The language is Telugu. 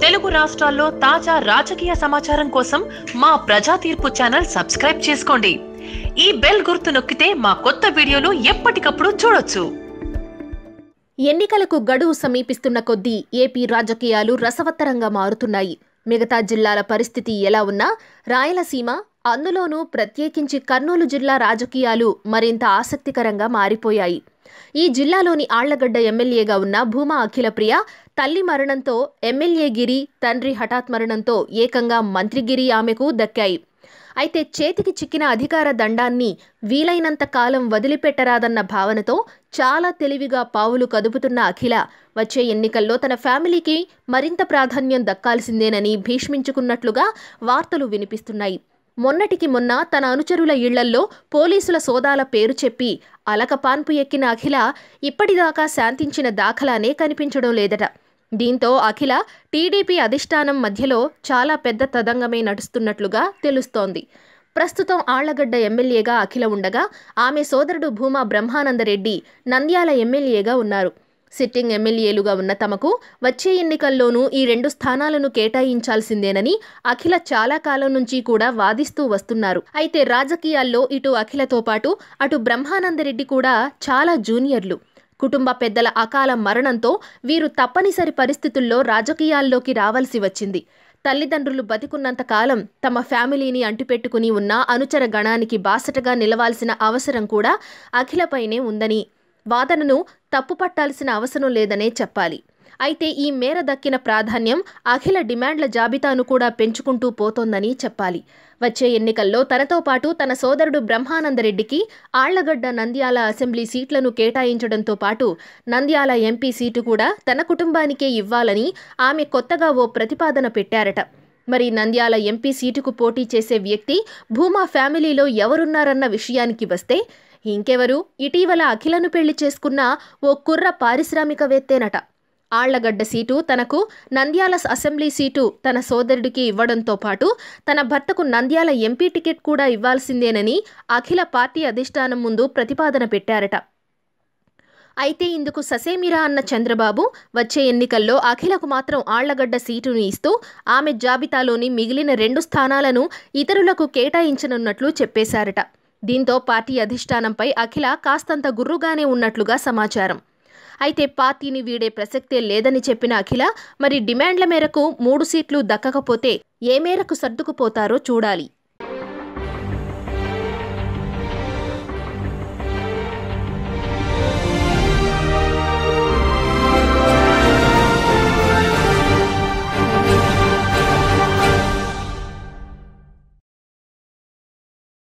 తెలుగు రాష్ట్రాల్లో తాజా రాజకీయ సమాచారం కోసం మా ప్రజా తీర్పు ఛానల్ సబ్స్క్రైబ్ చేసుకోండి. ఈ బెల్ గుర్తు నొక్కితే మా కొత్త వీడియోలు ఎప్పటికప్పుడు చూడొచ్చు. ఎన్నికలకు గడువు సమీపిస్తున్న కొద్దీ ఏపీ రాజకీయాలు రసవత్తరంగా మారుతున్నాయి. మిగతా జిల్లాల పరిస్థితి ఎలా ఉన్నా రాయలసీమ, అందులోనూ ప్రత్యేకించి కర్నూలు జిల్లా రాజకీయాలు మరింత ఆసక్తికరంగా మారిపోయాయి. ఈ జిల్లాలోని ఆళ్లగడ్డ ఎమ్మెల్యేగా ఉన్న భూమా అఖిలప్రియ తల్లి మరణంతో ఎమ్మెల్యే గిరి, తండ్రి హఠాత్ మరణంతో ఏకంగా మంత్రిగిరి ఆమెకు దక్కాయి. అయితే చేతికి చిక్కిన అధికార దండాన్ని వీలైనంత కాలం వదిలిపెట్టరాదన్న భావనతో చాలా తెలివిగా పావులు కదుపుతున్న అఖిల వచ్చే ఎన్నికల్లో తన ఫ్యామిలీకి మరింత ప్రాధాన్యం దక్కాల్సిందేనని భీష్మించుకున్నట్లుగా వార్తలు వినిపిస్తున్నాయి. మొన్నటికి మొన్న తన అనుచరుల ఇళ్లల్లో పోలీసుల సోదాల పేరు చెప్పి అలకపాన్పు ఎక్కిన అఖిల ఇప్పటిదాకా శాంతించిన దాఖలానే కనిపించడం లేదట. దీంతో అఖిల టీడీపీ అధిష్టానం మధ్యలో చాలా పెద్ద తదంగమే నడుస్తున్నట్లుగా తెలుస్తోంది. ప్రస్తుతం ఆళ్లగడ్డ ఎమ్మెల్యేగా అఖిల ఉండగా ఆమె సోదరుడు భూమా బ్రహ్మానందరెడ్డి నంద్యాల ఎమ్మెల్యేగా ఉన్నారు. సిట్టింగ్ ఎమ్మెల్యేలుగా ఉన్న తమకు వచ్చే ఎన్నికల్లోనూ ఈ 2 స్థానాలను కేటాయించాల్సిందేనని అఖిల చాలా కాలం నుంచి కూడా వాదిస్తూ వస్తున్నారు. అయితే రాజకీయాల్లో ఇటు అఖిలతో పాటు అటు బ్రహ్మానందరెడ్డి కూడా చాలా జూనియర్లు. కుటుంబ పెద్దల అకాల మరణంతో వీరు తప్పనిసరి పరిస్థితుల్లో రాజకీయాల్లోకి రావాల్సి వచ్చింది. తల్లిదండ్రులు బతికున్నంత కాలం తమ ఫ్యామిలీని అంటిపెట్టుకుని ఉన్న అనుచర గణానికి బాసటగా నిలవాల్సిన అవసరం కూడా అఖిలపైనే ఉందని వాదనను తప్పుపట్టాల్సిన అవసరం లేదనే చెప్పాలి. అయితే ఈ మేర దక్కిన ప్రాధాన్యం అఖిల డిమాండ్ల జాబితాను కూడా పెంచుకుంటూ పోతోందని చెప్పాలి. వచ్చే ఎన్నికల్లో తనతో పాటు తన సోదరుడు బ్రహ్మానందరెడ్డికి ఆళ్లగడ్డ, నంద్యాల అసెంబ్లీ సీట్లను కేటాయించడంతో పాటు నంద్యాల ఎంపీ సీటు కూడా తన కుటుంబానికే ఇవ్వాలని ఆమె కొత్తగా ఓ ప్రతిపాదన పెట్టారట. మరి నంద్యాల ఎంపీ సీటుకు పోటీ చేసే వ్యక్తి భూమా ఫ్యామిలీలో ఎవరున్నారన్న విషయానికి వస్తే ఇంకెవరు, ఇటీవల అఖిలను పెళ్లి చేసుకున్న ఓ కుర్ర పారిశ్రామికవేత్తేనట. ఆళ్లగడ్డ సీటు తనకు, నంద్యాల అసెంబ్లీ సీటు తన సోదరుడికి ఇవ్వడంతో పాటు తన భర్తకు నంద్యాల ఎంపీ టికెట్ కూడా ఇవ్వాల్సిందేనని అఖిల పార్టీ అధిష్టానం ముందు ప్రతిపాదన పెట్టారట. అయితే ఇందుకు ససేమిరా అన్న చంద్రబాబు వచ్చే ఎన్నికల్లో అఖిలకు మాత్రం ఆళ్లగడ్డ సీటును ఇస్తూ ఆమె జాబితాలోని మిగిలిన 2 స్థానాలను ఇతరులకు కేటాయించనున్నట్లు చెప్పేశారట. దీంతో పార్టీ అధిష్టానంపై అఖిల కాస్తంత గుర్రుగానే ఉన్నట్లుగా సమాచారం. అయితే పార్టీని వీడే ప్రసక్తే లేదని చెప్పిన అఖిల మరి డిమాండ్ల మేరకు 3 సీట్లు దక్కకపోతే ఏ మేరకు సర్దుకుపోతారో చూడాలి.